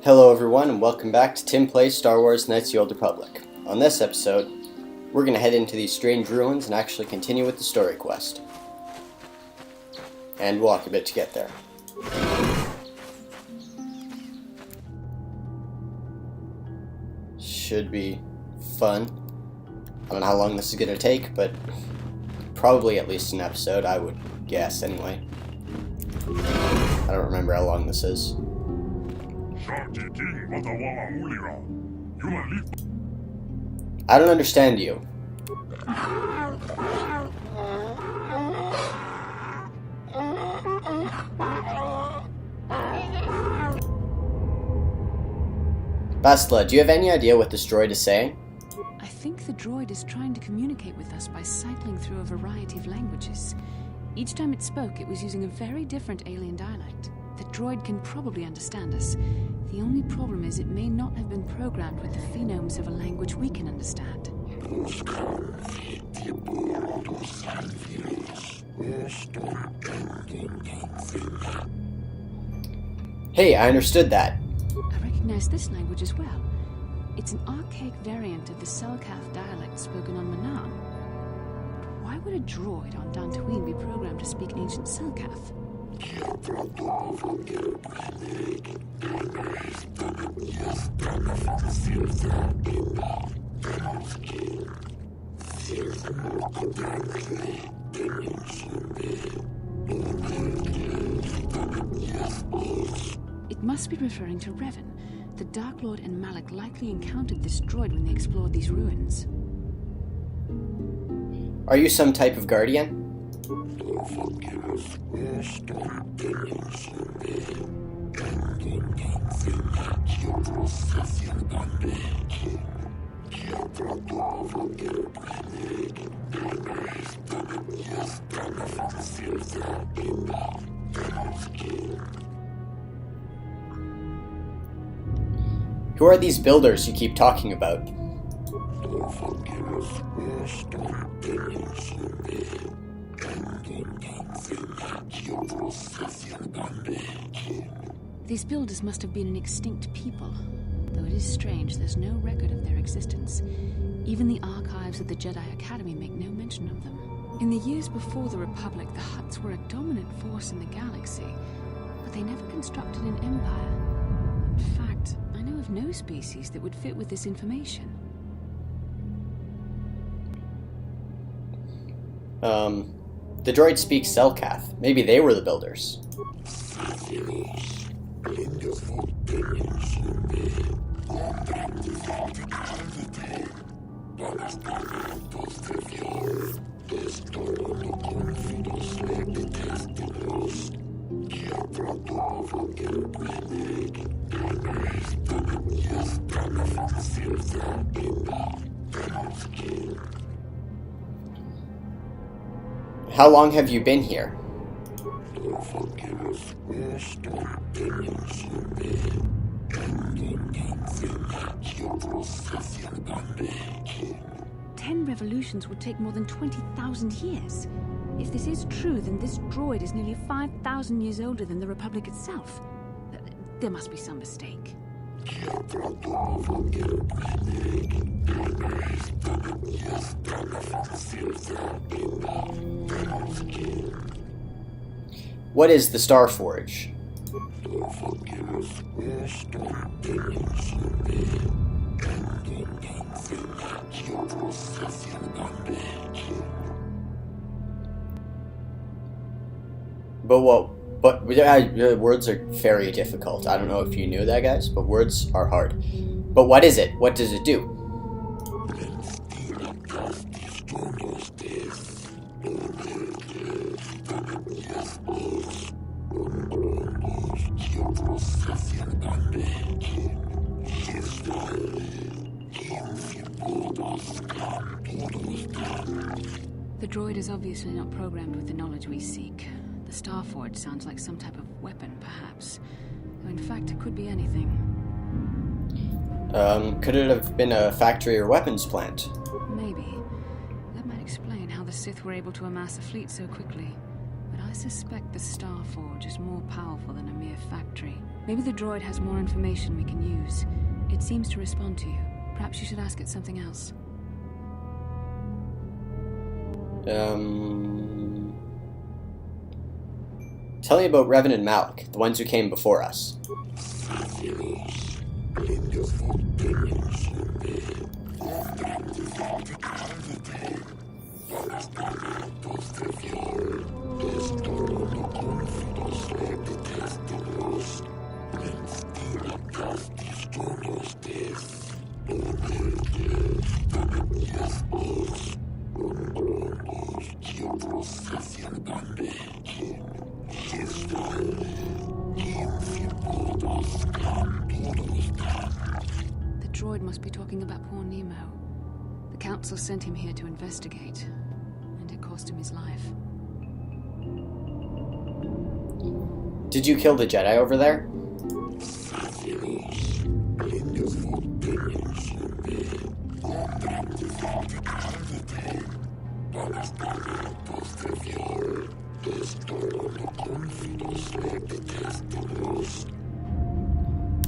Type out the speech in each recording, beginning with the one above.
Hello everyone and welcome back to Tim Plays Star Wars Knights of the Old Republic. On this episode, we're going to head into these strange ruins and actually continue with the story quest. And walk a bit to get there. Should be fun. I don't know how long this is going to take, but probably at least an episode, I would guess anyway. I don't remember how long this is. I don't understand you. Bastila, do you have any idea what this droid is saying? I think the droid is trying to communicate with us by cycling through a variety of languages. Each time it spoke, it was using a very different alien dialect. The droid can probably understand us. The only problem is it may not have been programmed with the phonemes of a language we can understand. Hey, I understood that. I recognize this language as well. It's an archaic variant of the Selkath dialect spoken on Manaan. But why would a droid on Dantooine be programmed to speak ancient Selkath? It must be referring to Revan. The Dark Lord and Malak likely encountered this droid when they explored these ruins. Are you some type of guardian? Who are these builders you keep talking about? These builders must have been an extinct people. Though it is strange, there's no record of their existence. Even the archives of the Jedi Academy make no mention of them. In the years before the Republic, the Hutts were a dominant force in the galaxy, but they never constructed an empire. In fact, I know of no species that would fit with this information. The droid speaks Selkath. Maybe they were the builders. How long have you been here? Ten revolutions would take more than 20,000 years. If this is true, then this droid is nearly 5,000 years older than the Republic itself. There must be some mistake. What is the Star Forge? Words are very difficult. I don't know if you knew that, guys, but words are hard. But what is it? What does it do? The droid is obviously not programmed with the knowledge we seek. The Star Forge sounds like some type of weapon, perhaps. Though in fact, it could be anything. Could it have been a factory or weapons plant? Maybe. That might explain how the Sith were able to amass a fleet so quickly. But I suspect the Star Forge is more powerful than a mere factory. Maybe the droid has more information we can use. It seems to respond to you. Perhaps you should ask it something else. Tell me about Revan and Malik, the ones who came before us. The droid must be talking about poor Nemo. The Council sent him here to investigate, and it cost him his life. Did you kill the Jedi over there?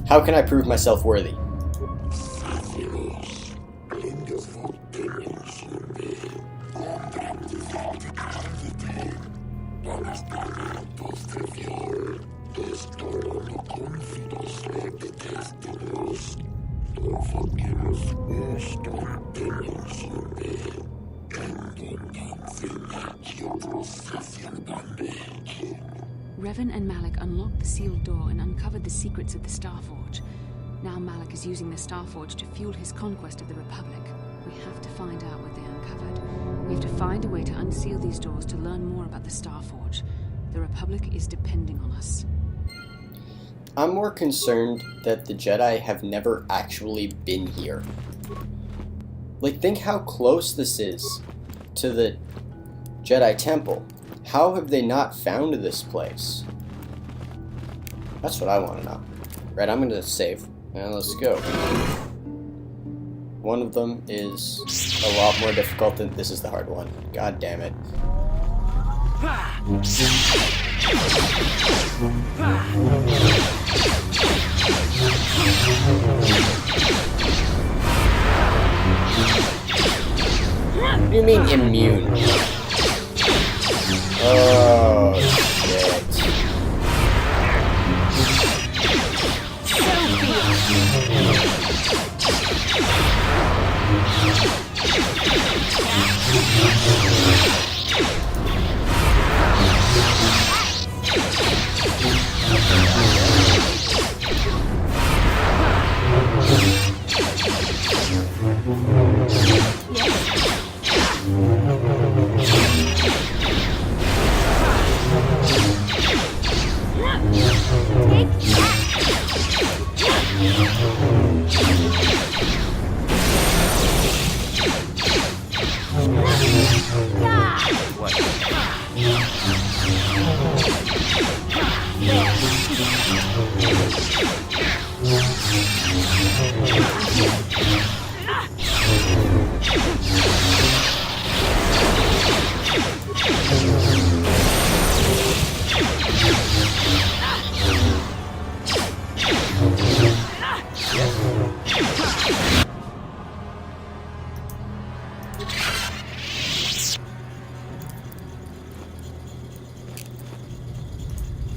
How can I prove myself worthy? Revan and Malik unlocked the sealed door and uncovered the secrets of the Starforge. Now Malik is using the Starforge to fuel his conquest of the Republic. We have to find out what they uncovered. We have to find a way to unseal these doors to learn more about the Starforge. The Republic is depending on us. I'm more concerned that the Jedi have never actually been here. Like, think how close this is to the Jedi Temple. How have they not found this place? That's what I want to know. Right, I'm going to save. And let's go. One of them is a lot more difficult than... This is the hard one. God damn it. What do you mean immune? Oh, shit.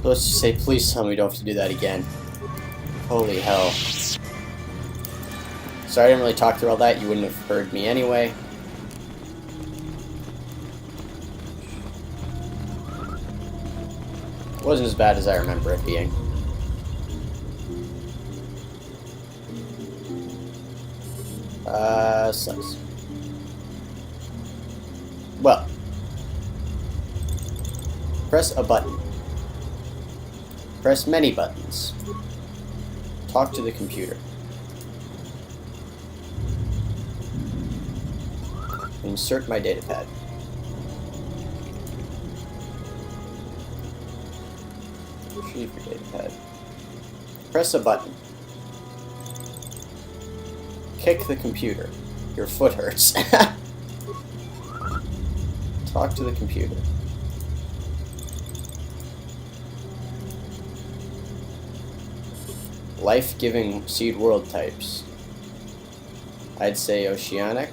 Let's just say, please tell me we don't have to do that again. Holy hell. Sorry I didn't really talk through all that. You wouldn't have heard me anyway. It wasn't as bad as I remember it being. Sucks. Well. Press a button. Press many buttons. Talk to the computer. Insert my datapad. Retrieve your datapad. Press a button. Kick the computer. Your foot hurts. Talk to the computer. . life-giving seed world types. I'd say oceanic,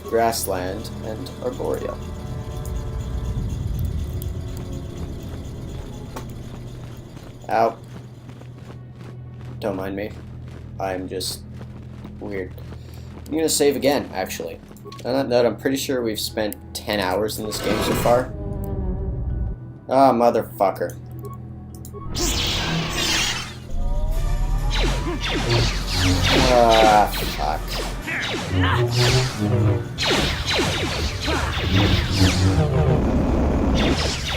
grassland, and arboreal. Ow. Don't mind me. I'm just weird. I'm gonna save again, actually. On that note, I'm pretty sure we've spent 10 hours in this game so far. Ah, motherfucker. Ah, fuck.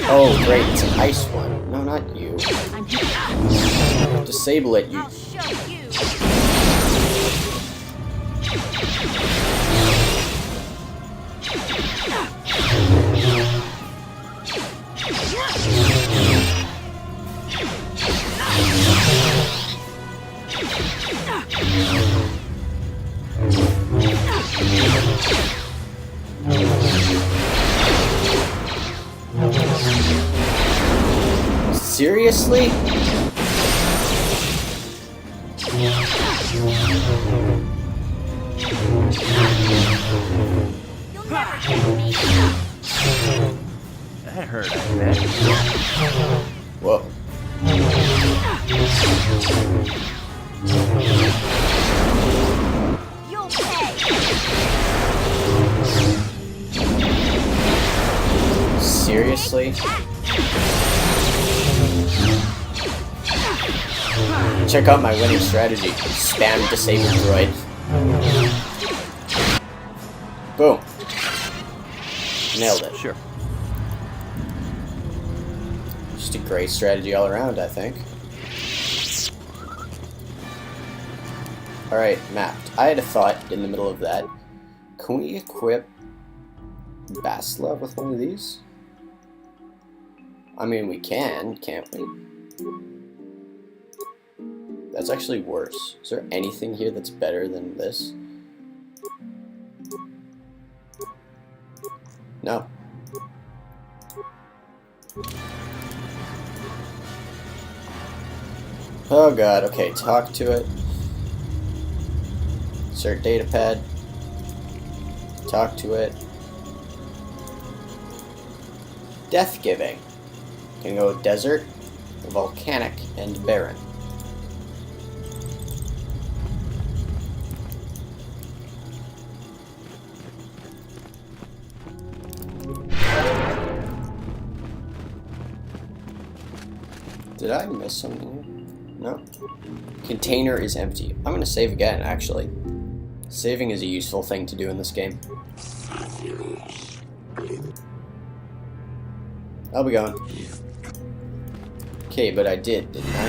Oh, great, it's an ice one. No, not you. Disable it, you. I'll show you. Seriously? You'll never get me. That hurt, I bet. Whoa. You'll pay. Seriously? Check out my winning strategy. Spam disable droid. Boom. Nailed it. Sure. Just a great strategy all around, I think. Alright, mapped. I had a thought in the middle of that. Can we equip Bastila with one of these? I mean, we can, can't we? That's actually worse. Is there anything here that's better than this? No. Oh god, okay, talk to it. Insert datapad. Talk to it. Death giving. Can go desert, volcanic, and barren. Did I miss something? No. Container is empty. I'm gonna save again, actually. Saving is a useful thing to do in this game. I'll be going. Okay, but I did, didn't I?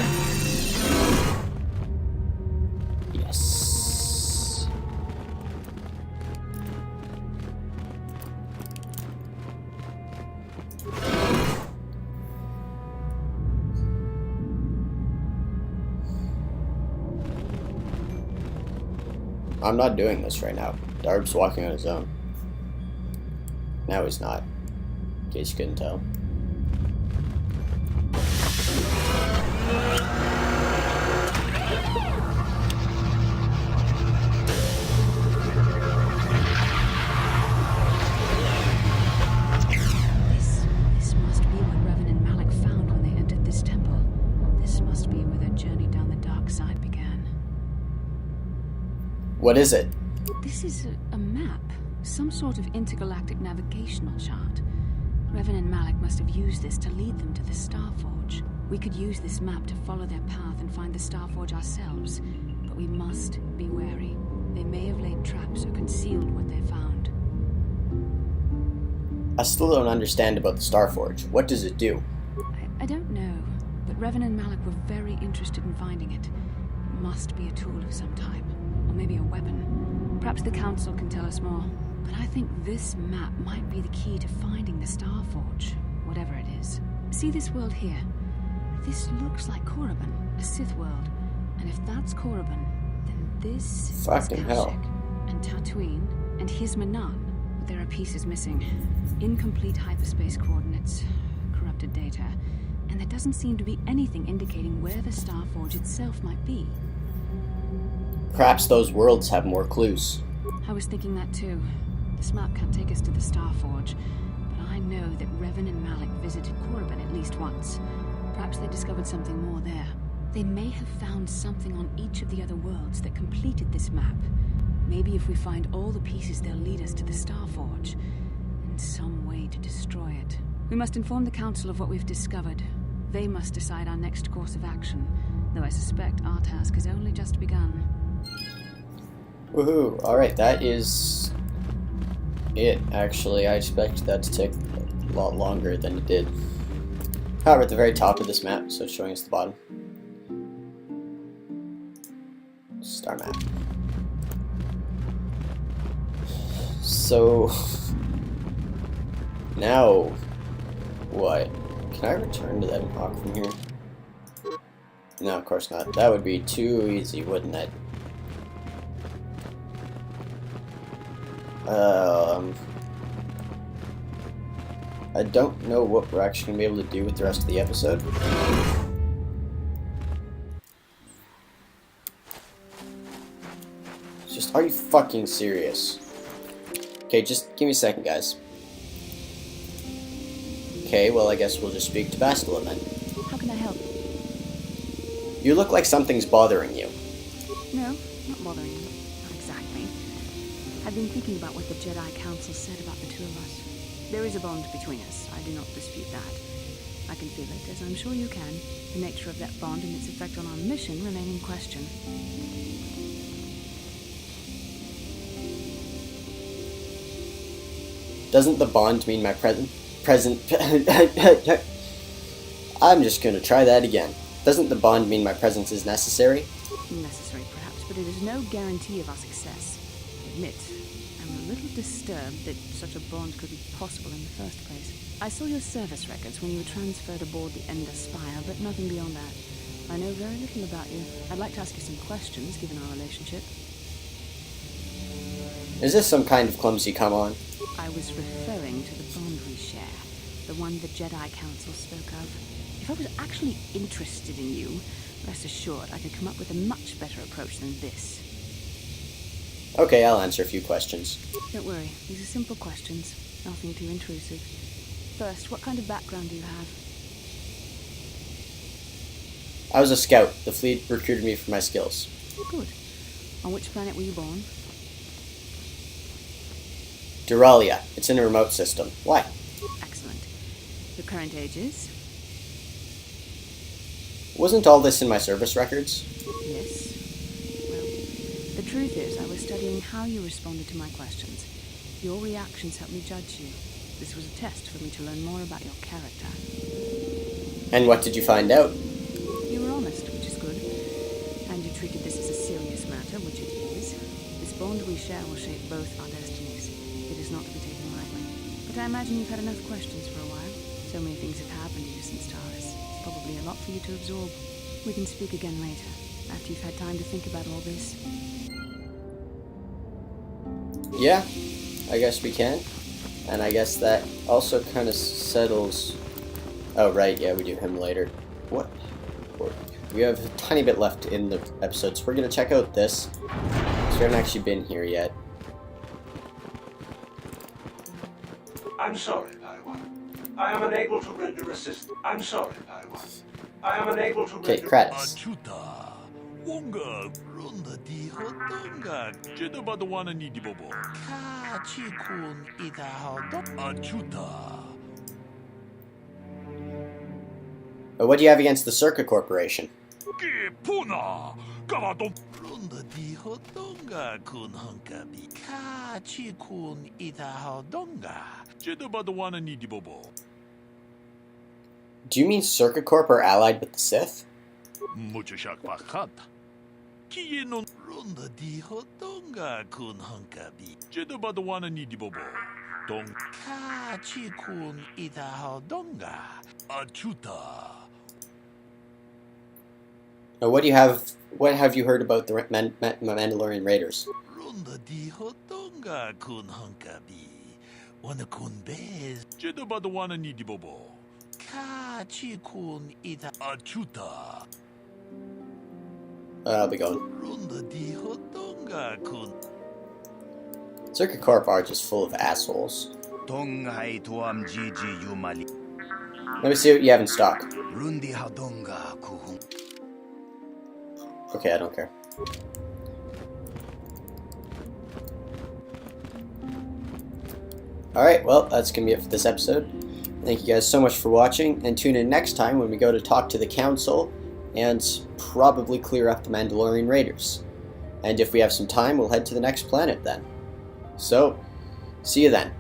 Yes. I'm not doing this right now. Darb's walking on his own. Now he's not. In case you couldn't tell. This must be what Revan and Malik found when they entered this temple. This must be where their journey down the dark side began. What is it? This is a map, some sort of intergalactic navigational chart. Revan and Malik must have used this to lead them to the Starforge. We could use this map to follow their path and find the Starforge ourselves, but we must be wary. They may have laid traps or concealed what they found. I still don't understand about the Starforge. What does it do? I don't know, but Revan and Malik were very interested in finding it. It must be a tool of some type, or maybe a weapon. Perhaps the Council can tell us more. But I think this map might be the key to finding the Starforge, whatever it is. See this world here? This looks like Korriban, a Sith world. And if that's Korriban, then this Fucking is hell. Kashyyyk, and Dantooine, and here's Manan. But there are pieces missing. Incomplete hyperspace coordinates, corrupted data. and there doesn't seem to be anything indicating where the Starforge itself might be. Perhaps those worlds have more clues. I was thinking that too. This map can't take us to the Starforge, but I know that Revan and Malik visited Korriban at least once. Perhaps they discovered something more there. They may have found something on each of the other worlds that completed this map. Maybe if we find all the pieces, they'll lead us to the Starforge, and some way to destroy it. We must inform the Council of what we've discovered. They must decide our next course of action, though I suspect our task has only just begun. Woohoo! Alright, that is it, actually. I expected that to take a lot longer than it did. However, at the very top of this map, so it's showing us the bottom. Star map. So... now... what? Can I return to Eden Hawk from here? No, of course not. That would be too easy, wouldn't it? I don't know what we're actually going to be able to do with the rest of the episode. It's just, are you fucking serious? Okay, just give me a second, guys. Okay, well, I guess we'll just speak to Bastila then. How can I help? You look like something's bothering you. No, not bothering you. Not exactly. I've been thinking about what the Jedi Council said about the two of us. There is a bond between us. I do not dispute that. I can feel it, as I'm sure you can. The nature of that bond and its effect on our mission remain in question. Doesn't the bond mean my present... I'm just gonna try that again. Doesn't the bond mean my presence is necessary? Necessary, perhaps, but it is no guarantee of our success. Admit, I'm a little disturbed that such a bond could be possible in the first place. I saw your service records when you were transferred aboard the Ender Spire, but nothing beyond that. I know very little about you. I'd like to ask you some questions, given our relationship. Is this some kind of clumsy come-on? I was referring to the bond we share, the one the Jedi Council spoke of. If I was actually interested in you, rest assured I could come up with a much better approach than this. Okay, I'll answer a few questions. Don't worry, these are simple questions, nothing too intrusive. First, what kind of background do you have? I was a scout. The fleet recruited me for my skills. Good. On which planet were you born? Duralia. It's in a remote system. Why? Excellent. Your current age is? Wasn't all this in my service records? Yes. Well, the truth is, I was studying how you responded to my questions. Your reactions helped me judge you. This was a test for me to learn more about your character. And what did you find out? You were honest, which is good. And you treated this as a serious matter, which it is. This bond we share will shape both our destinies. It is not to be taken lightly. But I imagine you've had enough questions for a while. So many things have happened to you since Taurus. Probably a lot for you to absorb. We can speak again later, after you've had time to think about all this. Yeah, I guess we can. And I guess that also kind of settles... Oh, right, yeah, we do him later. What? We have a tiny bit left in the episode, so we're going to check out this. So we haven't actually been here yet. I'm sorry, Padawan. I am unable to render assistance. I'm sorry, Padawan. I am unable to Okay, render... credits. Wonga runda di hotonga jeda badwana ni di bobo ka chi kun ida hodo achuta. What do you have against the Circuit Corporation? Ke puna kawadon runda di hotonga kun hankabi ka chi kun ida hodonga jeda badwana ni di bobo. Do you mean Circuit Corp are allied with the Sith? Mucho shak pakat. Kiye non runda di hotonga kun hankabi jeda badwana ni di bobo. Dong ka chi kun ida hodonga achuta. Now, what have you heard about the Mandalorian Raiders? Runda di hotonga kun hankabi wana kun bez jeda badwana ni di bobo. Ka Kachikun ita achuta. I'll be going. Runda di hodonga kun. Circuit Corp are just full of assholes. Tongai tuam gigi yumali. Let me see what you have in stock. Rundi hadonga kuhun. Okay, I don't care. Alright, well, that's going to be it for this episode. Thank you guys so much for watching, and tune in next time when we go to talk to the Council and probably clear up the Mandalorian Raiders. And if we have some time, we'll head to the next planet then. So, see you then.